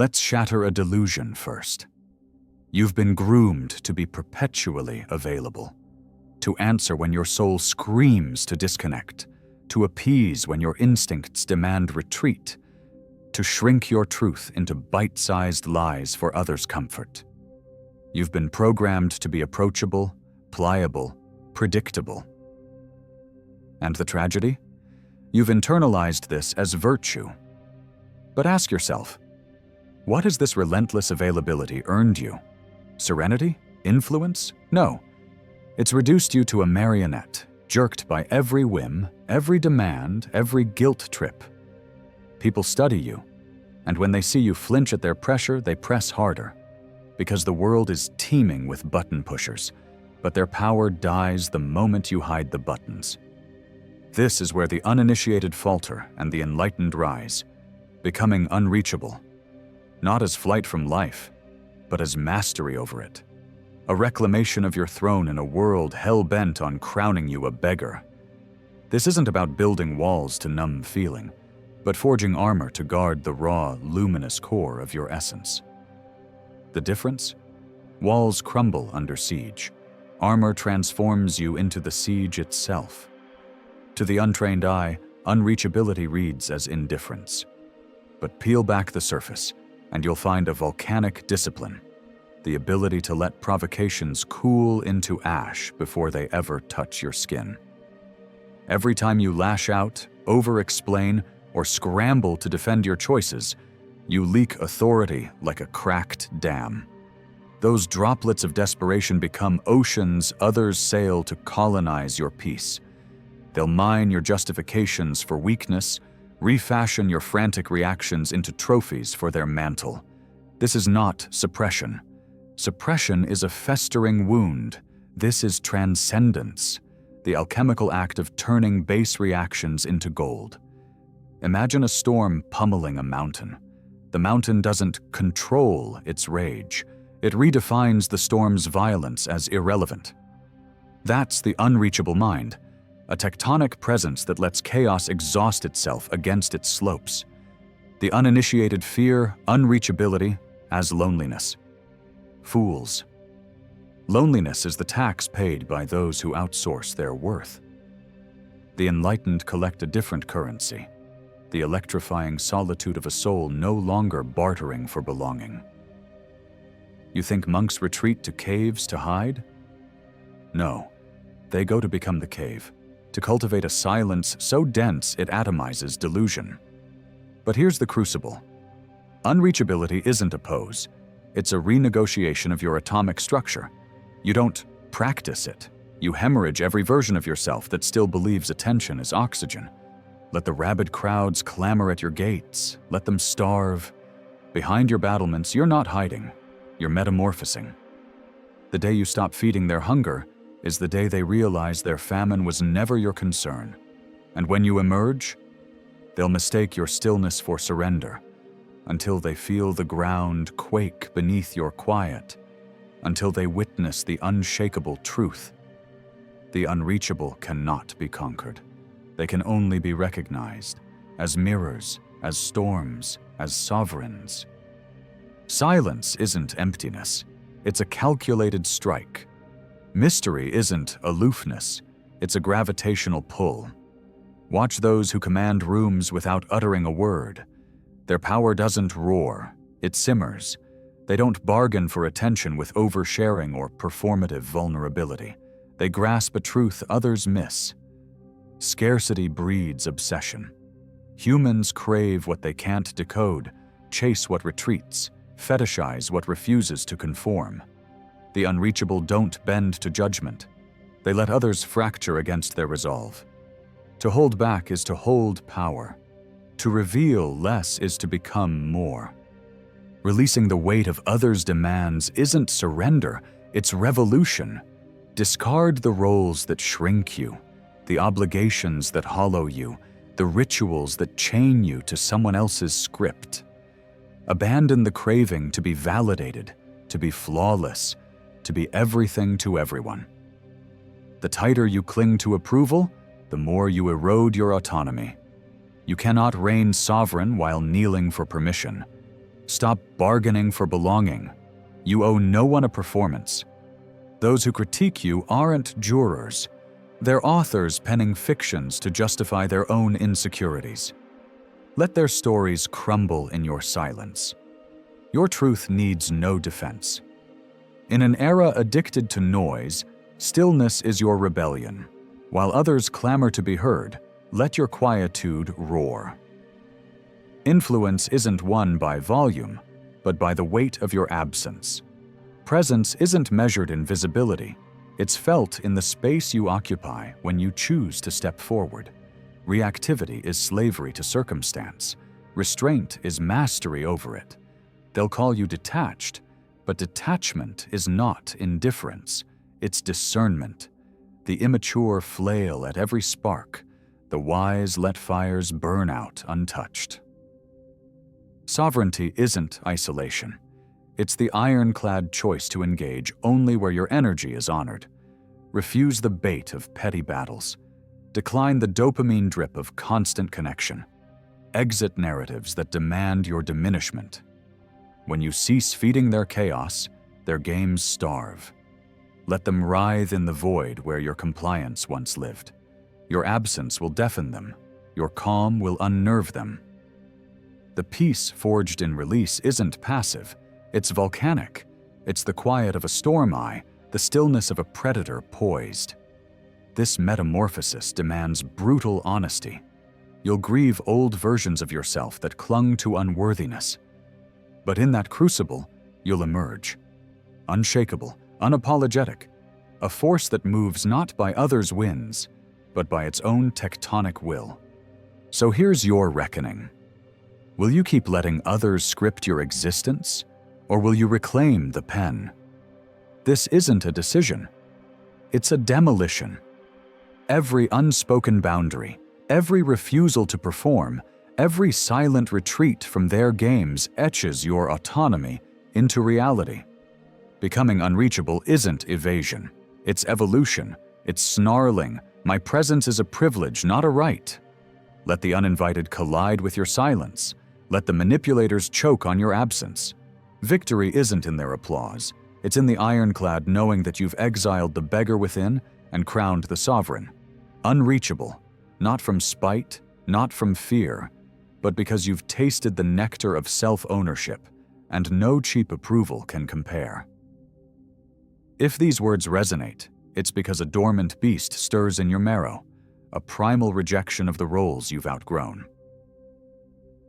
Let's shatter a delusion first. You've been groomed to be perpetually available, to answer when your soul screams to disconnect, to appease when your instincts demand retreat, to shrink your truth into bite-sized lies for others' comfort. You've been programmed to be approachable, pliable, predictable. And the tragedy? You've internalized this as virtue. But ask yourself, what has this relentless availability earned you? Serenity? Influence? No. It's reduced you to a marionette, jerked by every whim, every demand, every guilt trip. People study you, and when they see you flinch at their pressure, they press harder, because the world is teeming with button pushers, but their power dies the moment you hide the buttons. This is where the uninitiated falter and the enlightened rise, becoming unreachable, not as flight from life, but as mastery over it. A reclamation of your throne in a world hell-bent on crowning you a beggar. This isn't about building walls to numb feeling, but forging armor to guard the raw, luminous core of your essence. The difference? Walls crumble under siege. Armor transforms you into the siege itself. To the untrained eye, unreachability reads as indifference. But peel back the surface, and you'll find a volcanic discipline, the ability to let provocations cool into ash before they ever touch your skin. Every time you lash out, over-explain, or scramble to defend your choices, you leak authority like a cracked dam. Those droplets of desperation become oceans others sail to colonize your peace. They'll mine your justifications for weakness, refashion your frantic reactions into trophies for their mantle. This is not suppression. Suppression is a festering wound. This is transcendence, the alchemical act of turning base reactions into gold. Imagine a storm pummeling a mountain. The mountain doesn't control its rage. It redefines the storm's violence as irrelevant. That's the unreachable mind, a tectonic presence that lets chaos exhaust itself against its slopes. The uninitiated fear unreachability as loneliness. Fools. Loneliness is the tax paid by those who outsource their worth. The enlightened collect a different currency, the electrifying solitude of a soul no longer bartering for belonging. You think monks retreat to caves to hide? No, they go to become the cave, to cultivate a silence so dense it atomizes delusion. But here's the crucible. Unreachability isn't a pose. It's a renegotiation of your atomic structure. You don't practice it. You hemorrhage every version of yourself that still believes attention is oxygen. Let the rabid crowds clamor at your gates. Let them starve. Behind your battlements, you're not hiding. You're metamorphosing. The day you stop feeding their hunger is the day they realize their famine was never your concern. And when you emerge, they'll mistake your stillness for surrender, until they feel the ground quake beneath your quiet, until they witness the unshakable truth. The unreachable cannot be conquered. They can only be recognized as mirrors, as storms, as sovereigns. Silence isn't emptiness. It's a calculated strike. Mystery isn't aloofness. It's a gravitational pull. Watch those who command rooms without uttering a word. Their power doesn't roar, it simmers. They don't bargain for attention with oversharing or performative vulnerability. They grasp a truth others miss. Scarcity breeds obsession. Humans crave what they can't decode, chase what retreats, fetishize what refuses to conform. The unreachable don't bend to judgment. They let others fracture against their resolve. To hold back is to hold power. To reveal less is to become more. Releasing the weight of others' demands isn't surrender, it's revolution. Discard the roles that shrink you, the obligations that hollow you, the rituals that chain you to someone else's script. Abandon the craving to be validated, to be flawless, to be everything to everyone. The tighter you cling to approval, the more you erode your autonomy. You cannot reign sovereign while kneeling for permission. Stop bargaining for belonging. You owe no one a performance. Those who critique you aren't jurors. They're authors penning fictions to justify their own insecurities. Let their stories crumble in your silence. Your truth needs no defense. In an era addicted to noise, stillness is your rebellion. While others clamor to be heard, let your quietude roar. Influence isn't won by volume, but by the weight of your absence. Presence isn't measured in visibility. It's felt in the space you occupy when you choose to step forward. Reactivity is slavery to circumstance. Restraint is mastery over it. They'll call you detached, but detachment is not indifference. It's discernment. The immature flail at every spark. The wise let fires burn out untouched. Sovereignty isn't isolation. It's the ironclad choice to engage only where your energy is honored. Refuse the bait of petty battles. Decline the dopamine drip of constant connection. Exit narratives that demand your diminishment. When you cease feeding their chaos, their games starve. Let them writhe in the void where your compliance once lived. Your absence will deafen them. Your calm will unnerve them. The peace forged in release isn't passive. It's volcanic. It's the quiet of a storm eye, the stillness of a predator poised. This metamorphosis demands brutal honesty. You'll grieve old versions of yourself that clung to unworthiness. But in that crucible, you'll emerge. Unshakable, unapologetic, a force that moves not by others' winds, but by its own tectonic will. So here's your reckoning. Will you keep letting others script your existence, or will you reclaim the pen? This isn't a decision. It's a demolition. Every unspoken boundary, every refusal to perform, every silent retreat from their games etches your autonomy into reality. Becoming unreachable isn't evasion. It's evolution. It's snarling. My presence is a privilege, not a right. Let the uninvited collide with your silence. Let the manipulators choke on your absence. Victory isn't in their applause. It's in the ironclad knowing that you've exiled the beggar within and crowned the sovereign. Unreachable, not from spite, not from fear, but because you've tasted the nectar of self-ownership, and no cheap approval can compare. If these words resonate, it's because a dormant beast stirs in your marrow, a primal rejection of the roles you've outgrown.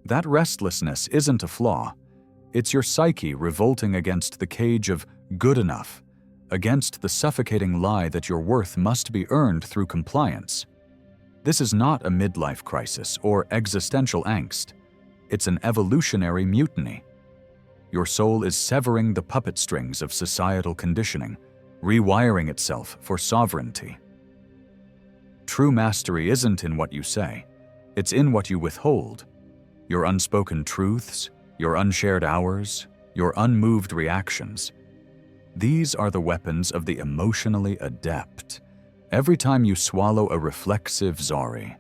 That restlessness isn't a flaw. It's your psyche revolting against the cage of good enough, against the suffocating lie that your worth must be earned through compliance. This is not a midlife crisis or existential angst. It's an evolutionary mutiny. Your soul is severing the puppet strings of societal conditioning, rewiring itself for sovereignty. True mastery isn't in what you say. It's in what you withhold. Your unspoken truths, your unshared hours, your unmoved reactions. These are the weapons of the emotionally adept. Every time you swallow a reflexive zari,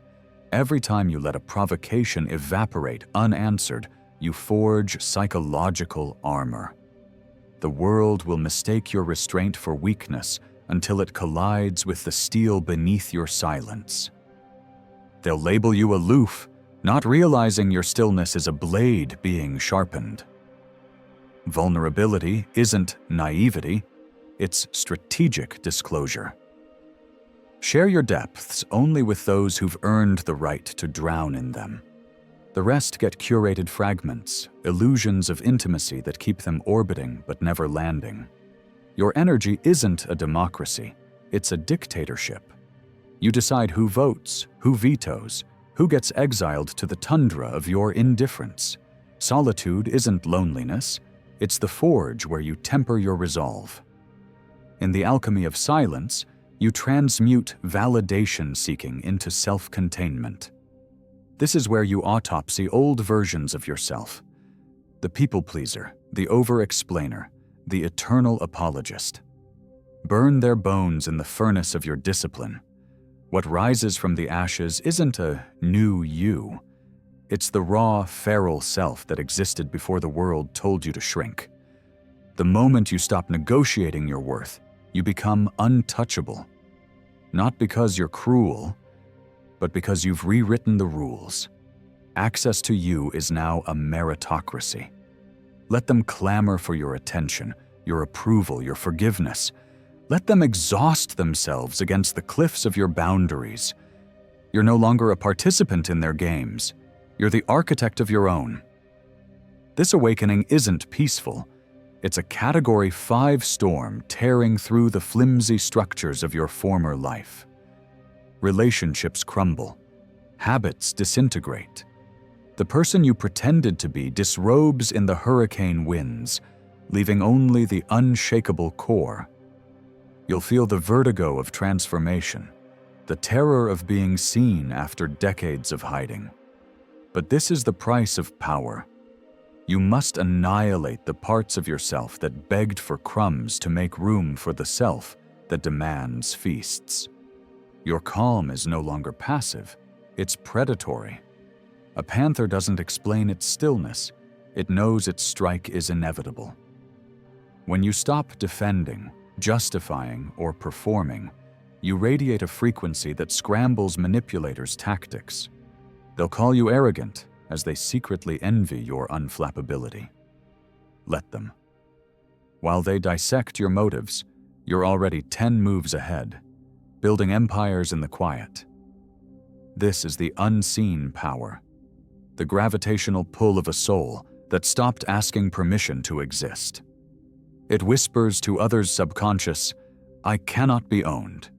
every time you let a provocation evaporate unanswered, you forge psychological armor. The world will mistake your restraint for weakness until it collides with the steel beneath your silence. They'll label you aloof, not realizing your stillness is a blade being sharpened. Vulnerability isn't naivety, it's strategic disclosure. Share your depths only with those who've earned the right to drown in them. The rest get curated fragments, illusions of intimacy that keep them orbiting but never landing. Your energy isn't a democracy, it's a dictatorship. You decide who votes, who vetoes, who gets exiled to the tundra of your indifference. Solitude isn't loneliness, it's the forge where you temper your resolve. In the alchemy of silence, you transmute validation-seeking into self-containment. This is where you autopsy old versions of yourself. The people-pleaser, the over-explainer, the eternal apologist. Burn their bones in the furnace of your discipline. What rises from the ashes isn't a new you. It's the raw, feral self that existed before the world told you to shrink. The moment you stop negotiating your worth, you become untouchable. Not because you're cruel, but because you've rewritten the rules. Access to you is now a meritocracy. Let them clamor for your attention, your approval, your forgiveness. Let them exhaust themselves against the cliffs of your boundaries. You're no longer a participant in their games. You're the architect of your own. This awakening isn't peaceful. It's a Category 5 storm tearing through the flimsy structures of your former life. Relationships crumble. Habits disintegrate. The person you pretended to be disrobes in the hurricane winds, leaving only the unshakable core. You'll feel the vertigo of transformation, the terror of being seen after decades of hiding. But this is the price of power. You must annihilate the parts of yourself that begged for crumbs to make room for the self that demands feasts. Your calm is no longer passive, it's predatory. A panther doesn't explain its stillness, it knows its strike is inevitable. When you stop defending, justifying, or performing, you radiate a frequency that scrambles manipulators' tactics. They'll call you arrogant as they secretly envy your unflappability. Let them. While they dissect your motives, you're already 10 moves ahead, building empires in the quiet. This is the unseen power, the gravitational pull of a soul that stopped asking permission to exist. It whispers to others' subconscious, "I cannot be owned."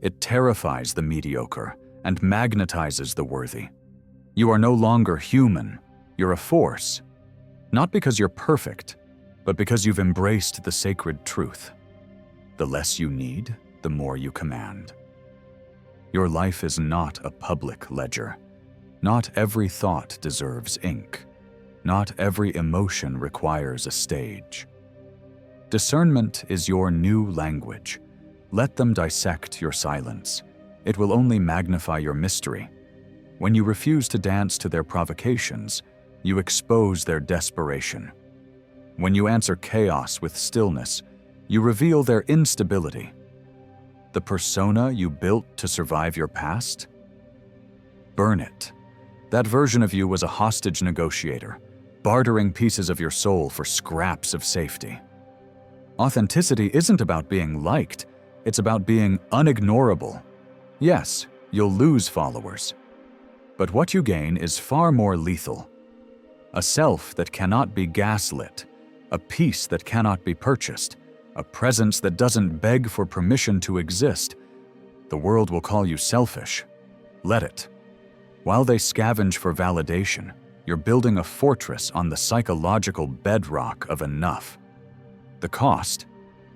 It terrifies the mediocre and magnetizes the worthy. You are no longer human, you're a force. Not because you're perfect, but because you've embraced the sacred truth. The less you need, the more you command. Your life is not a public ledger. Not every thought deserves ink. Not every emotion requires a stage. Discernment is your new language. Let them dissect your silence. It will only magnify your mystery. When you refuse to dance to their provocations, you expose their desperation. When you answer chaos with stillness, you reveal their instability. The persona you built to survive your past? Burn it. That version of you was a hostage negotiator, bartering pieces of your soul for scraps of safety. Authenticity isn't about being liked, it's about being unignorable. Yes, you'll lose followers. But what you gain is far more lethal. A self that cannot be gaslit, a peace that cannot be purchased, a presence that doesn't beg for permission to exist. The world will call you selfish. Let it. While they scavenge for validation, you're building a fortress on the psychological bedrock of enough. The cost?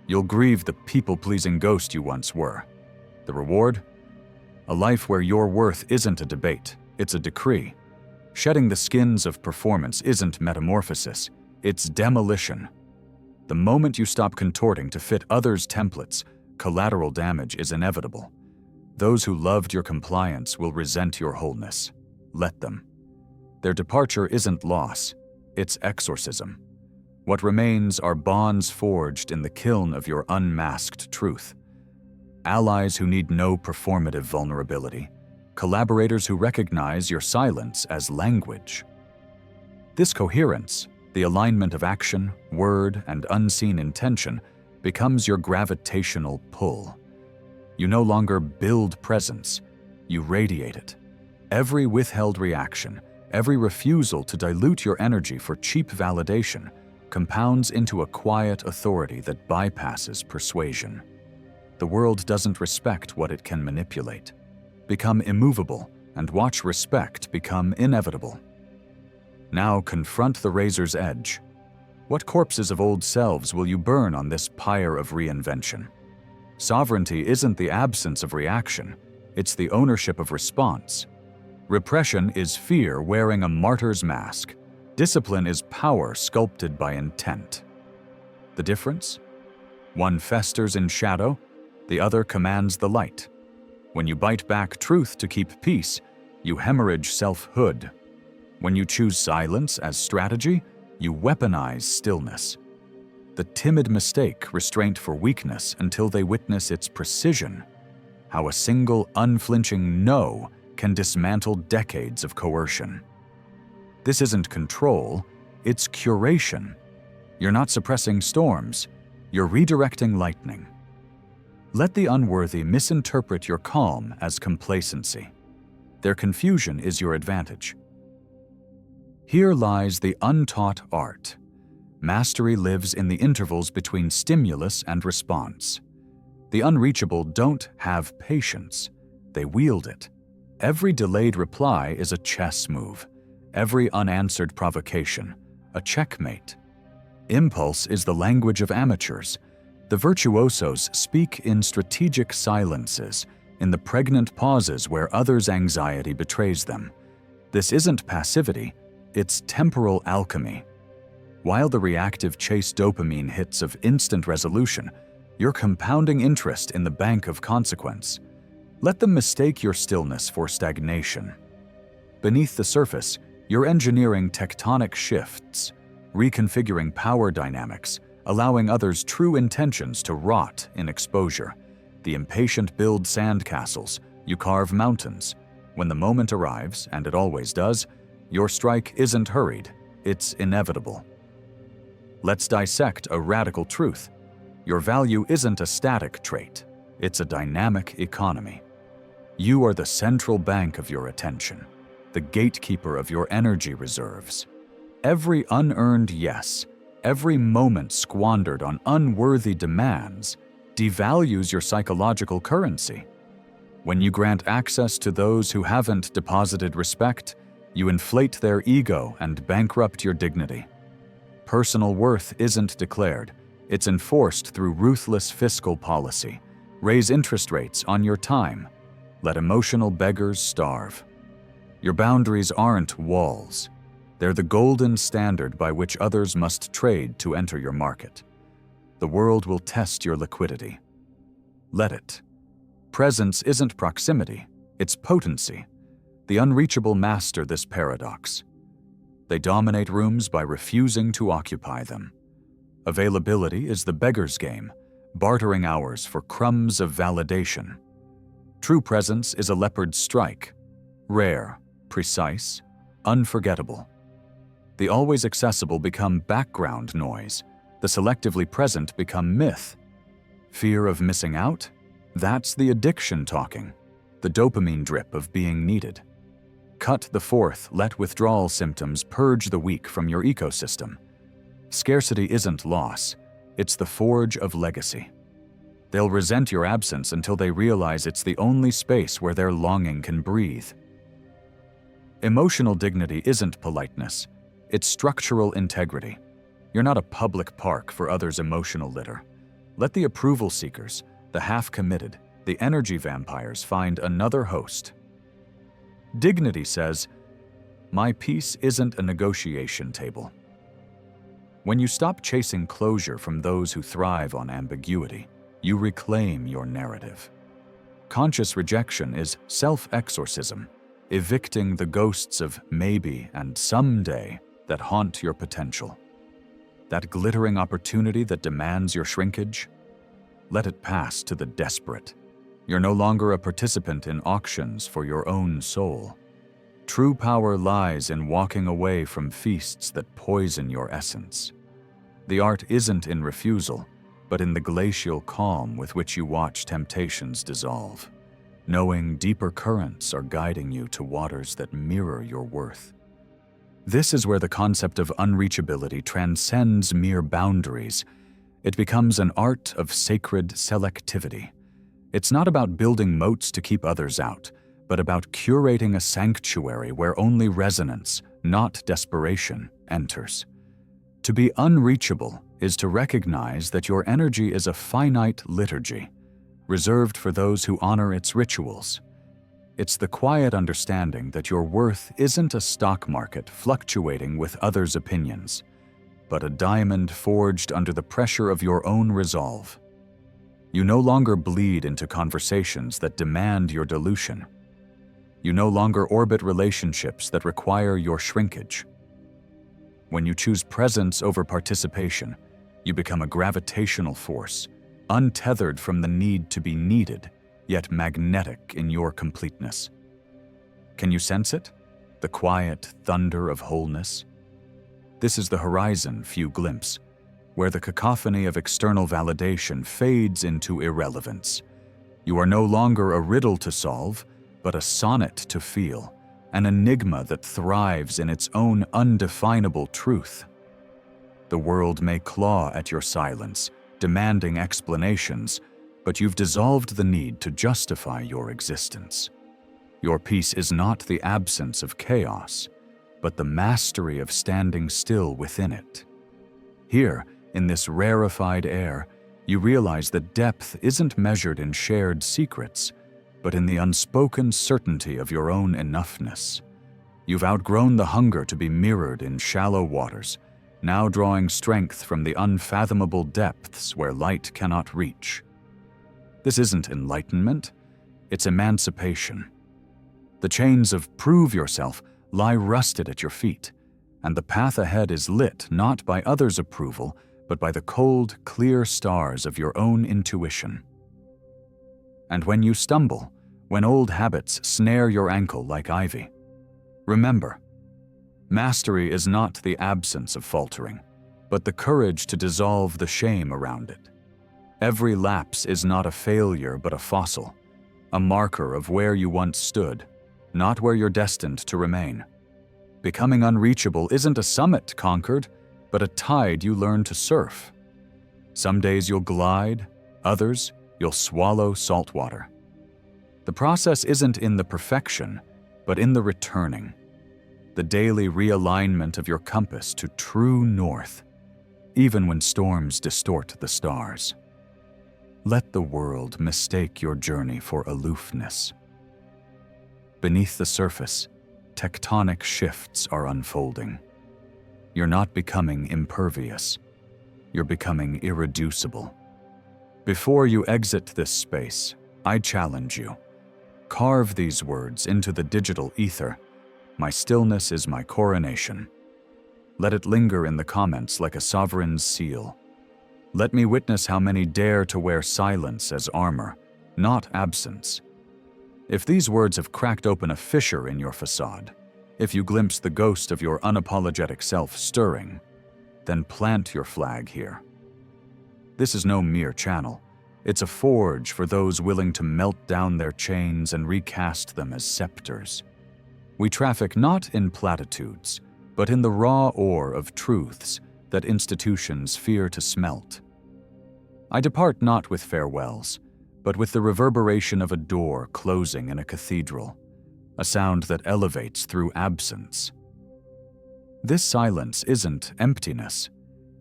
You'll grieve the people-pleasing ghost you once were. The reward? A life where your worth isn't a debate, it's a decree. Shedding the skins of performance isn't metamorphosis, it's demolition. The moment you stop contorting to fit others' templates, collateral damage is inevitable. Those who loved your compliance will resent your wholeness. Let them. Their departure isn't loss, it's exorcism. What remains are bonds forged in the kiln of your unmasked truth. Allies who need no performative vulnerability. Collaborators who recognize your silence as language. This coherence, the alignment of action, word, and unseen intention, becomes your gravitational pull. You no longer build presence, you radiate it. Every withheld reaction, every refusal to dilute your energy for cheap validation, compounds into a quiet authority that bypasses persuasion. The world doesn't respect what it can manipulate. Become immovable and watch respect become inevitable. Now confront the razor's edge. What corpses of old selves will you burn on this pyre of reinvention? Sovereignty isn't the absence of reaction, it's the ownership of response. Repression is fear wearing a martyr's mask. Discipline is power sculpted by intent. The difference? One festers in shadow, the other commands the light. When you bite back truth to keep peace, you hemorrhage selfhood. When you choose silence as strategy, you weaponize stillness. The timid mistake restraint for weakness until they witness its precision. How a single, unflinching no can dismantle decades of coercion. This isn't control, it's curation. You're not suppressing storms, you're redirecting lightning. Let the unworthy misinterpret your calm as complacency. Their confusion is your advantage. Here lies the untaught art. Mastery lives in the intervals between stimulus and response. The unreachable don't have patience, they wield it. Every delayed reply is a chess move. Every unanswered provocation, a checkmate. Impulse is the language of amateurs. The virtuosos speak in strategic silences, in the pregnant pauses where others' anxiety betrays them. This isn't passivity, it's temporal alchemy. While the reactive chase dopamine hits of instant resolution, you're compounding interest in the bank of consequence. Let them mistake your stillness for stagnation. Beneath the surface, you're engineering tectonic shifts, reconfiguring power dynamics, allowing others' true intentions to rot in exposure. The impatient build sandcastles, you carve mountains. When the moment arrives, and it always does, your strike isn't hurried, it's inevitable. Let's dissect a radical truth. Your value isn't a static trait, it's a dynamic economy. You are the central bank of your attention, the gatekeeper of your energy reserves. Every unearned yes, every moment squandered on unworthy demands, devalues your psychological currency. When you grant access to those who haven't deposited respect, you inflate their ego and bankrupt your dignity. Personal worth isn't declared, it's enforced through ruthless fiscal policy. Raise interest rates on your time. Let emotional beggars starve. Your boundaries aren't walls. They're the golden standard by which others must trade to enter your market. The world will test your liquidity. Let it. Presence isn't proximity, it's potency. The unreachable master this paradox. They dominate rooms by refusing to occupy them. Availability is the beggar's game, bartering hours for crumbs of validation. True presence is a leopard's strike, rare, precise, unforgettable. The always accessible become background noise, the selectively present become myth. Fear of missing out? That's the addiction talking, the dopamine drip of being needed. Cut the fourth, let withdrawal symptoms purge the weak from your ecosystem. Scarcity isn't loss, it's the forge of legacy. They'll resent your absence until they realize it's the only space where their longing can breathe. Emotional dignity isn't politeness, it's structural integrity. You're not a public park for others' emotional litter. Let the approval seekers, the half-committed, the energy vampires find another host. Dignity says, my peace isn't a negotiation table. When you stop chasing closure from those who thrive on ambiguity, you reclaim your narrative. Conscious rejection is self-exorcism, evicting the ghosts of maybe and someday that haunt your potential. That glittering opportunity that demands your shrinkage, let it pass to the desperate. You're no longer a participant in auctions for your own soul. True power lies in walking away from feasts that poison your essence. The art isn't in refusal, but in the glacial calm with which you watch temptations dissolve, knowing deeper currents are guiding you to waters that mirror your worth. This is where the concept of unreachability transcends mere boundaries. It becomes an art of sacred selectivity. It's not about building moats to keep others out, but about curating a sanctuary where only resonance, not desperation, enters. To be unreachable is to recognize that your energy is a finite liturgy, reserved for those who honor its rituals. It's the quiet understanding that your worth isn't a stock market fluctuating with others' opinions, but a diamond forged under the pressure of your own resolve. You no longer bleed into conversations that demand your dilution. You no longer orbit relationships that require your shrinkage. When you choose presence over participation, you become a gravitational force, untethered from the need to be needed, yet magnetic in your completeness. Can you sense it? The quiet thunder of wholeness? This is the horizon few glimpse, where the cacophony of external validation fades into irrelevance. You are no longer a riddle to solve, but a sonnet to feel, an enigma that thrives in its own undefinable truth. The world may claw at your silence, demanding explanations, but you've dissolved the need to justify your existence. Your peace is not the absence of chaos, but the mastery of standing still within it. Here, in this rarefied air, you realize that depth isn't measured in shared secrets, but in the unspoken certainty of your own enoughness. You've outgrown the hunger to be mirrored in shallow waters, now drawing strength from the unfathomable depths where light cannot reach. This isn't enlightenment, it's emancipation. The chains of prove yourself lie rusted at your feet, and the path ahead is lit not by others' approval, but by the cold, clear stars of your own intuition. And when you stumble, when old habits snare your ankle like ivy, remember, mastery is not the absence of faltering, but the courage to dissolve the shame around it. Every lapse is not a failure but a fossil, a marker of where you once stood, not where you're destined to remain. Becoming unreachable isn't a summit conquered, but a tide you learn to surf. Some days you'll glide, others you'll swallow salt water. The process isn't in the perfection, but in the returning, the daily realignment of your compass to true north, even when storms distort the stars. Let the world mistake your journey for aloofness. Beneath the surface, tectonic shifts are unfolding. You're not becoming impervious. You're becoming irreducible. Before you exit this space, I challenge you. Carve these words into the digital ether. My stillness is my coronation. Let it linger in the comments like a sovereign's seal. Let me witness how many dare to wear silence as armor, not absence. If these words have cracked open a fissure in your facade, if you glimpse the ghost of your unapologetic self stirring, then plant your flag here. This is no mere channel. It's a forge for those willing to melt down their chains and recast them as scepters. We traffic not in platitudes, but in the raw ore of truths that institutions fear to smelt. I depart not with farewells, but with the reverberation of a door closing in a cathedral, a sound that elevates through absence. This silence isn't emptiness.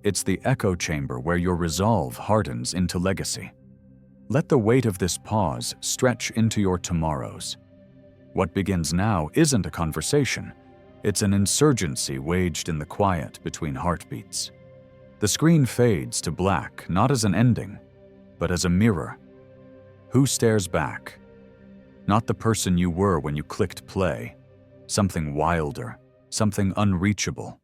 It's the echo chamber where your resolve hardens into legacy. Let the weight of this pause stretch into your tomorrows. What begins now isn't a conversation. It's an insurgency waged in the quiet between heartbeats. The screen fades to black not as an ending, but as a mirror. Who stares back? Not the person you were when you clicked play. Something wilder, something unreachable.